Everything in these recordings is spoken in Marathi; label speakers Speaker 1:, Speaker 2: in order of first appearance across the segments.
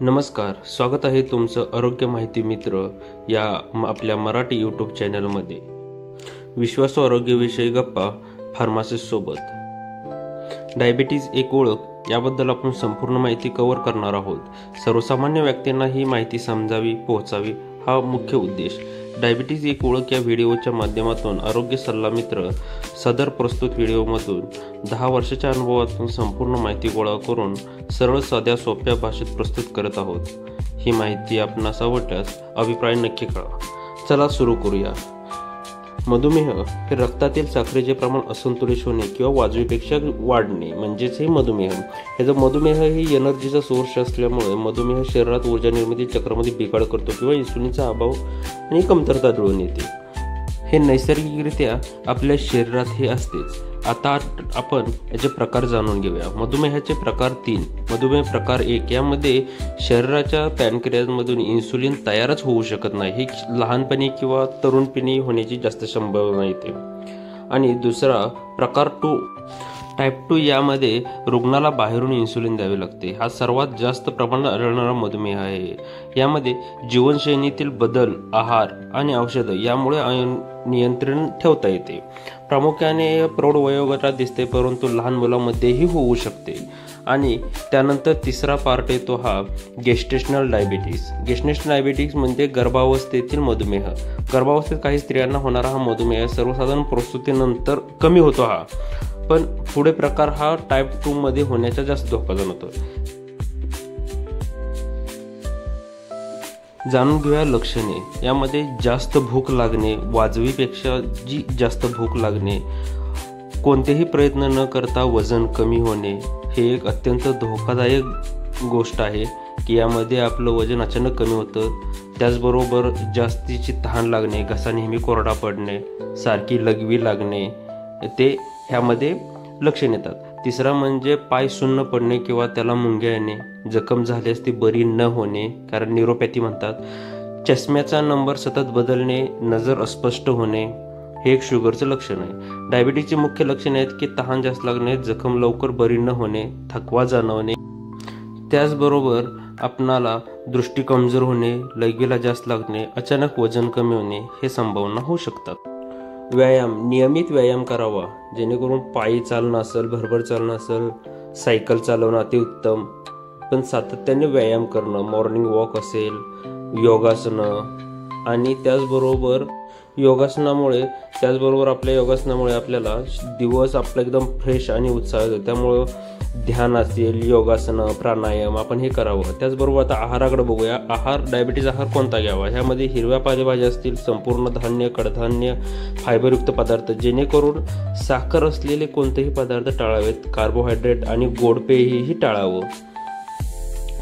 Speaker 1: नमस्कार, स्वागत आहे तुमचं आरोग्य माहिती मित्र या आपल्या मराठी यूट्यूब चॅनलमध्ये. विश्वासू आरोग्यविषयी गप्पा फार्मासिस्ट सोबत. डायबिटीज एक ओळख याबद्दल आपण संपूर्ण माहिती कव्हर करणार आहोत. सर्वसामान्य व्यक्तींना ही माहिती समजावी, पोहोचावी हा मुख्य उद्देश. डायबिटीज एक ओळख या व्हिडिओच्या माध्यमातून आरोग्य सल्ला मित्र सदर प्रस्तुत व्हिडिओमधून 10 वर्षाच्या अनुभवातून संपूर्ण माहिती गोळा करून सरळ साध्या सोप्या भाषेत प्रस्तुत करत आहोत. ही माहिती आपणास आवडल्यास अभिप्राय नक्की कळवा. चला सुरू करूया. मधुमेह हे रक्तातील साखरेचे प्रमाण असंतुलित होणे किंवा वाजवीपेक्षा वाढणे म्हणजेच हे मधुमेह. मधुमेह ही एनर्जीचा सोर्स असल्यामुळे मधुमेह शरीरात ऊर्जा निर्मिती चक्रामध्ये बिघाड करतो किंवा इन्सुलिनचा अभाव आणि कमतरता आढळून येते. हे नैसर्गिकरित्या आपल्या शरीरात हे असतेच. आता आपण याचे प्रकार जाणून घेऊया. मधुमेहाचे प्रकार 3. मधुमेह प्रकार 1 यामध्ये शरीराच्या पॅनक्रियाजमधून इन्सुलिन तयारच होऊ शकत नाही. ही लहानपणी किंवा तरुणपणी होण्याची जास्त संभावना येते. आणि दुसरा प्रकार 2 टाईप 2 यामध्ये रुग्णाला बाहेरून इन्सुलिन द्यावे लागते. हा सर्वात जास्त प्रमाणात आढळणारा मधुमेह आहे. यामध्ये जीवनशैलीतील बदल, आहार आणि औषधं यामुळे नियंत्रण ठेवता येते. प्रामुख्याने प्रौढ वयोगटात दिसते, परंतु लहान मुलांमध्येही होऊ शकते. आणि त्यानंतर तिसरा पार्ट येतो हा गेस्टेशनल डायबिटीस. गेस्टेशनल डायबिटीस म्हणजे गर्भावस्थेतील मधुमेह. गर्भावस्थेत काही स्त्रियांना होणारा हा मधुमेह सर्वसाधारण प्रसूतीनंतर कमी होतो हा, पण पुढे प्रकार हा टाईप 2 मध्ये होण्याचा जास्त धोका जाणवतो. जाणून घेऊया लक्षणे. यामध्ये जास्त भूक लागणे, वाजवीपेक्षा जास्त भूक लागणे, कोणतेही प्रयत्न न करता वजन कमी होणे हे एक अत्यंत धोकादायक गोष्ट आहे की यामध्ये आपलं वजन अचानक कमी होतं. त्याचबरोबर जास्तीची तहान लागणे, घसा नेहमी कोरडा पडणे, सारखी लघवी लागणे ते ह्यामध्ये लक्षण येतात. तिसरा म्हणजे पाय सुन्न पडणे किंवा त्याला मुंग्या येणे, जखम झाल्यास ती बरी न होणे कारण न्यूरोपॅथी म्हणतात. चष्म्याचा नंबर सतत बदलणे, नजर अस्पष्ट होणे हे एक शुगरचं लक्षण आहे. डायबिटीजचे मुख्य लक्षण आहेत की तहान जास्त लागणे, जखम लवकर बरी न होणे, थकवा जाणवणे, त्याचबरोबर आपणाला दृष्टी कमजोर होणे, लघवीला जास्त लागणे, अचानक वजन कमी होणे हे संभावना होऊ शकतात. व्यायाम. नियमित व्यायाम करावा, जेणेकरून पायी चालणं असेल, भरभर चालणं असेल, सायकल चालवणं अतिउत्तम, पण सातत्याने व्यायाम करणं, मॉर्निंग वॉक असेल, योगासनं आणि त्याचबरोबर आपल्या योगासनामुळे आपल्याला दिवस आपला एकदम फ्रेश आणि उत्साह येतो. त्यामुळं ध्यान असेल, योगासनं, प्राणायाम आपण हे करावं. त्याचबरोबर आता आहाराकडे बघूया. डायबिटीज आहार कोणता घ्यावा? ह्यामध्ये हिरव्या पालेभाज्या असतील, संपूर्ण धान्य, कडधान्य, फायबरयुक्त पदार्थ, जेणेकरून साखर असलेले कोणतेही पदार्थ टाळावेत. कार्बोहायड्रेट आणि गोड पेयही टाळावं.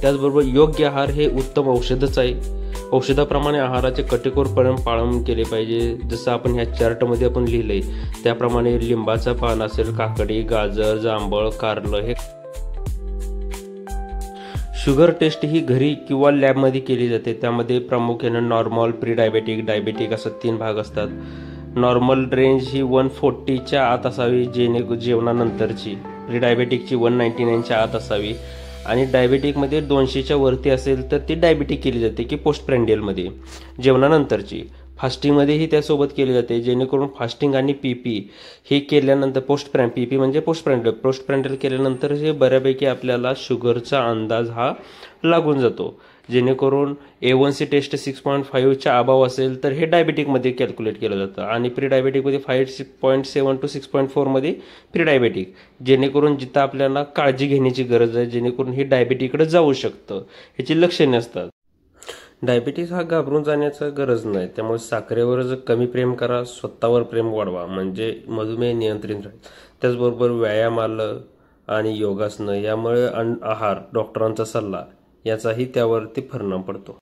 Speaker 1: त्याचबरोबर योग्य आहार हे उत्तम औषधच आहे. औषधाप्रमाणे आहाराचे काटेकोरपणे पालन केले पाहिजे. जसं आपण ह्या चार्टमध्ये आपण लिहिलंय त्याप्रमाणे लिंबाचं पान असेल, काकडी, गाजर, जांभळ, कारलं हे. शुगर टेस्ट ही घरी किंवा लॅबमध्ये केली जाते. त्यामध्ये प्रामुख्याने नॉर्मल, प्री डायबेटिक, डायबेटिक असं 3 भाग असतात. नॉर्मल रेंज ही 140च्या आत असावी जेवणानंतरची. प्री डायबेटिकची 199च्या आत असावी. आणि डायबेटिकमध्ये 200च्या वरती असेल तर ती डायबेटिक केली जाते की पोस्टप्रँडियलमध्ये जेवणानंतरची. फास्टिंगमध्येही त्यासोबत केली जाते, जेणेकरून फास्टिंग आणि पीपी हे केल्यानंतर पीपी म्हणजे पोस्टप्रँडियल केल्यानंतर हे बऱ्यापैकी आपल्याला शुगरचा अंदाज हा लागून जातो. जेणेकरून A1C टेस्ट 6.5च्या अभाव असेल तर हे डायबेटिकमध्ये कॅल्क्युलेट केलं जातं आणि प्री डायबेटिकमध्ये 5.7 to 6.4 मध्ये प्री डायबेटिक, जेणेकरून जिथं आपल्याला काळजी घेण्याची गरज आहे, जेणेकरून हे डायबेटिककडे जाऊ शकतं. ह्याची लक्षणे असतात. डायबिटीस हा घाबरून जाण्याचा गरज नाही. त्यामुळे साखरेवर कमी प्रेम करा, स्वतःवर प्रेम वाढवा, म्हणजे मधुमेह नियंत्रित राहील. त्याचबरोबर व्यायाम आलं आणि योगासनं यामुळे आहार, डॉक्टरांचा सल्ला याचाही त्यावरती परिणाम पडतो.